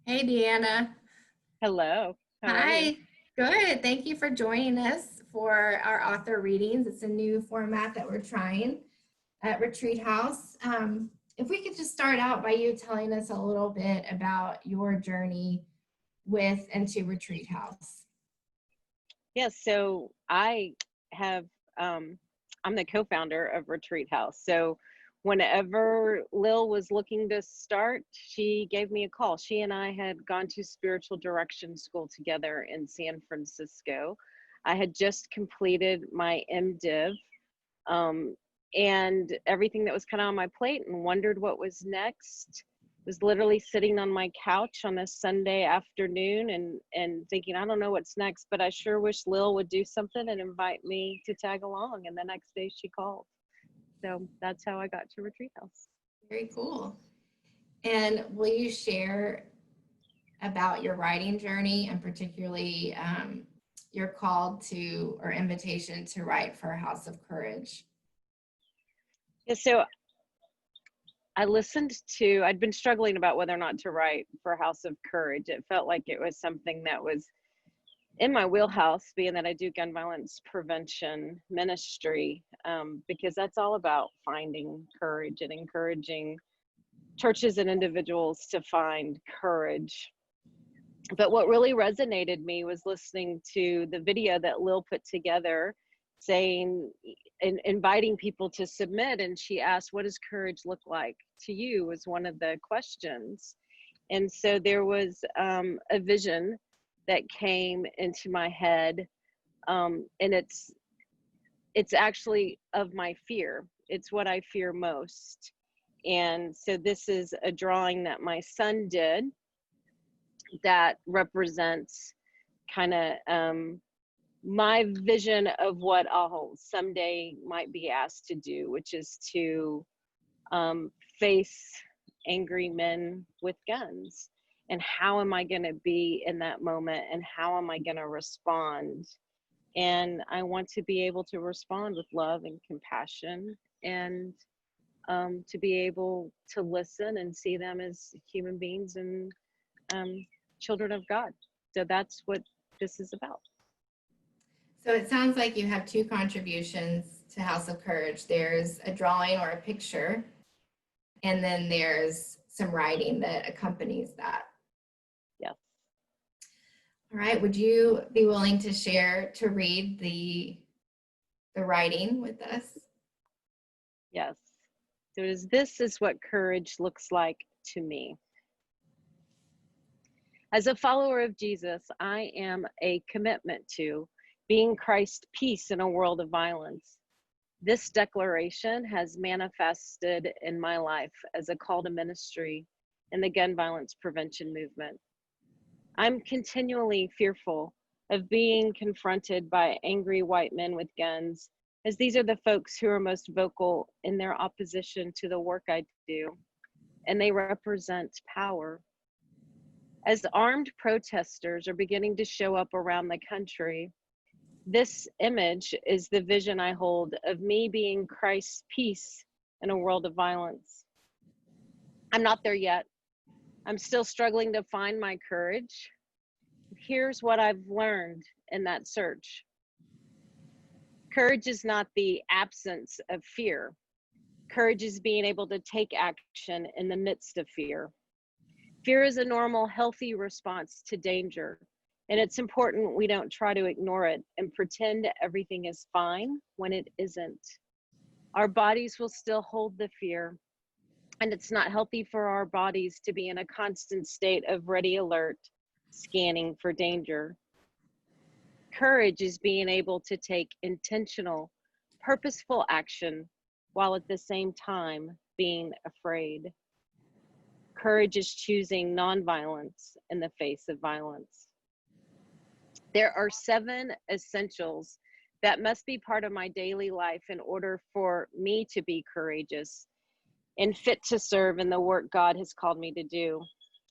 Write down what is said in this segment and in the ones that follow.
Hey, Deanna. Hello, how are you? Hi. Good. Thank you for joining us for our author readings. It's a new format that we're trying at Retreat House. If we could just start out by you telling us a little bit about your journey with and to Retreat House. Yes, so I have, I'm the co-founder of Retreat House. So whenever Lil was looking to start, she gave me a call. She and I had gone to spiritual direction school together in San Francisco. I had just completed my MDiv, um, and everything that was kind of on my plate and wondered what was next. Was literally sitting on my couch on a Sunday afternoon and thinking, I don't know what's next, but I sure wish Lil would do something and invite me to tag along. And the next day she called. So that's how I got to Retreat House. Very cool. And will you share about your writing journey and particularly your call to or invitation to write for House of Courage? Yeah, so I'd been struggling about whether or not to write for House of Courage. It felt like it was something that was in my wheelhouse, being that I do gun violence prevention ministry, because that's all about finding courage and encouraging churches and individuals to find courage. But what really resonated me was listening to the video that Lil put together saying inviting people to submit, and she asked, what does courage look like to you, was one of the questions. And so there was a vision that came into my head, and it's actually of my fear. It's what I fear most. And so this is a drawing that my son did that represents kind of my vision of what I'll someday might be asked to do, which is to face angry men with guns. And how am I going to be in that moment, and how am I going to respond? And I want to be able to respond with love and compassion, and to be able to listen and see them as human beings and children of God. So that's what this is about. So it sounds like you have two contributions to House of Courage. There's a drawing or a picture, and then there's some writing that accompanies that. Yes. All right. Would you be willing to read the writing with us? Yes. So this is what courage looks like to me. As a follower of Jesus, I am a commitment to being Christ's peace in a world of violence. This declaration has manifested in my life as a call to ministry in the gun violence prevention movement. I'm continually fearful of being confronted by angry white men with guns, as these are the folks who are most vocal in their opposition to the work I do, and they represent power. As armed protesters are beginning to show up around the country, this image is the vision I hold of me being Christ's peace in a world of violence. I'm not there yet. I'm still struggling to find my courage. Here's what I've learned in that search. Courage is not the absence of fear. Courage is being able to take action in the midst of fear. Fear is a normal, healthy response to danger, and it's important we don't try to ignore it and pretend everything is fine when it isn't. Our bodies will still hold the fear, and it's not healthy for our bodies to be in a constant state of ready alert, scanning for danger. Courage is being able to take intentional, purposeful action while at the same time being afraid. Courage is choosing nonviolence in the face of violence. There are 7 essentials that must be part of my daily life in order for me to be courageous and fit to serve in the work God has called me to do.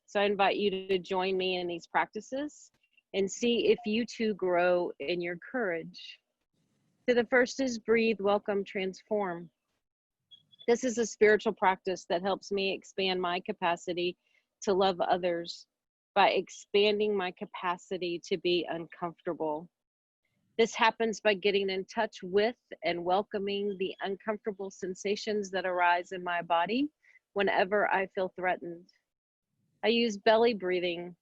So I invite you to join me in these practices and see if you too grow in your courage. So the first is breathe, welcome, transform. This is a spiritual practice that helps me expand my capacity to love others by expanding my capacity to be uncomfortable. This happens by getting in touch with and welcoming the uncomfortable sensations that arise in my body whenever I feel threatened. I use belly breathing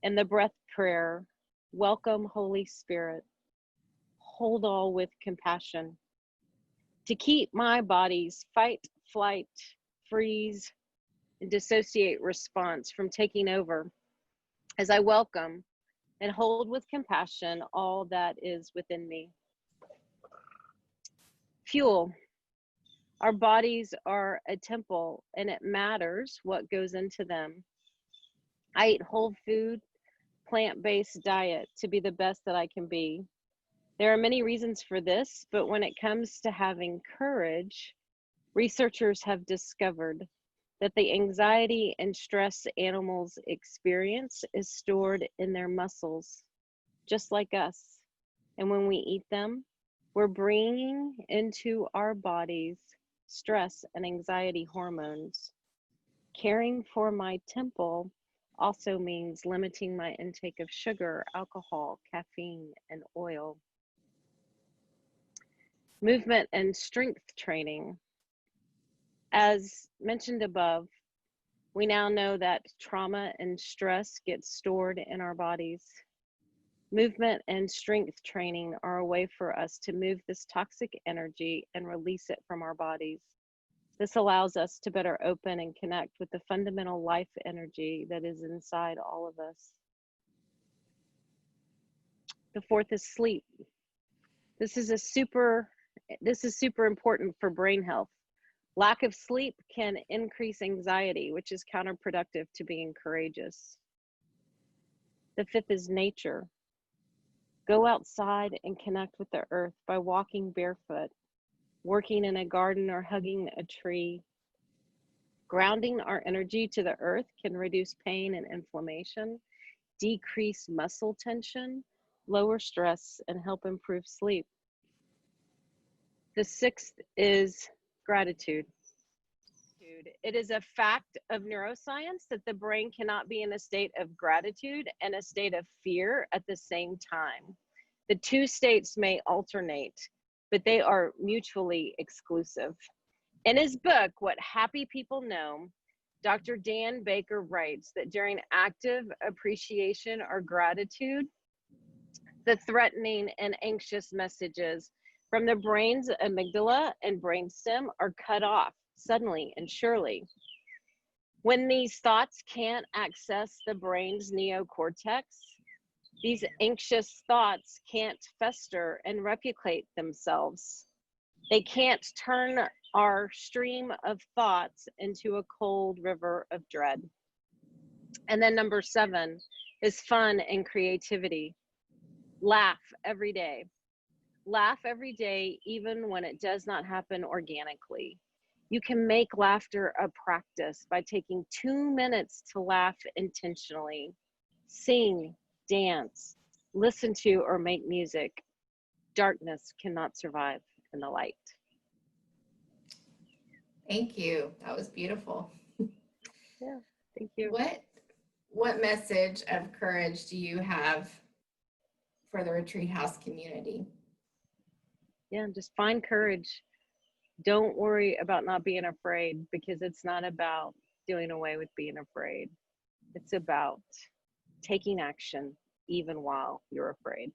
and the breath prayer. Welcome, Holy Spirit. Hold all with compassion. To keep my body's fight, flight, freeze, and dissociate response from taking over, as I welcome and hold with compassion all that is within me. Fuel. Our bodies are a temple, and it matters what goes into them. I eat whole food, plant-based diet to be the best that I can be. There are many reasons for this, but when it comes to having courage, researchers have discovered that the anxiety and stress animals experience is stored in their muscles, just like us. And when we eat them, we're bringing into our bodies stress and anxiety hormones. Caring for my temple also means limiting my intake of sugar, alcohol, caffeine, and oil. Movement and strength training. As mentioned above, we now know that trauma and stress get stored in our bodies. Movement and strength training are a way for us to move this toxic energy and release it from our bodies. This allows us to better open and connect with the fundamental life energy that is inside all of us. The fourth is sleep. This is super important for brain health. Lack of sleep can increase anxiety, which is counterproductive to being courageous. The fifth is nature. Go outside and connect with the earth by walking barefoot, working in a garden, or hugging a tree. Grounding our energy to the earth can reduce pain and inflammation, decrease muscle tension, lower stress, and help improve sleep. The sixth is gratitude. It is a fact of neuroscience that the brain cannot be in a state of gratitude and a state of fear at the same time. The two states may alternate, but they are mutually exclusive. In his book, What Happy People Know, Dr. Dan Baker writes that during active appreciation or gratitude, the threatening and anxious messages from the brain's amygdala and brainstem are cut off suddenly and surely. When these thoughts can't access the brain's neocortex, these anxious thoughts can't fester and replicate themselves. They can't turn our stream of thoughts into a cold river of dread. And then number 7 is fun and creativity. Laugh every day. Laugh every day, even when it does not happen organically. You can make laughter a practice by taking 2 minutes to laugh intentionally. Sing, dance, listen to or make music. Darkness cannot survive in the light. Thank you. That was beautiful. Yeah, thank you. What message of courage do you have for the Retreat House community? Yeah, just find courage. Don't worry about not being afraid, because it's not about doing away with being afraid. It's about taking action even while you're afraid.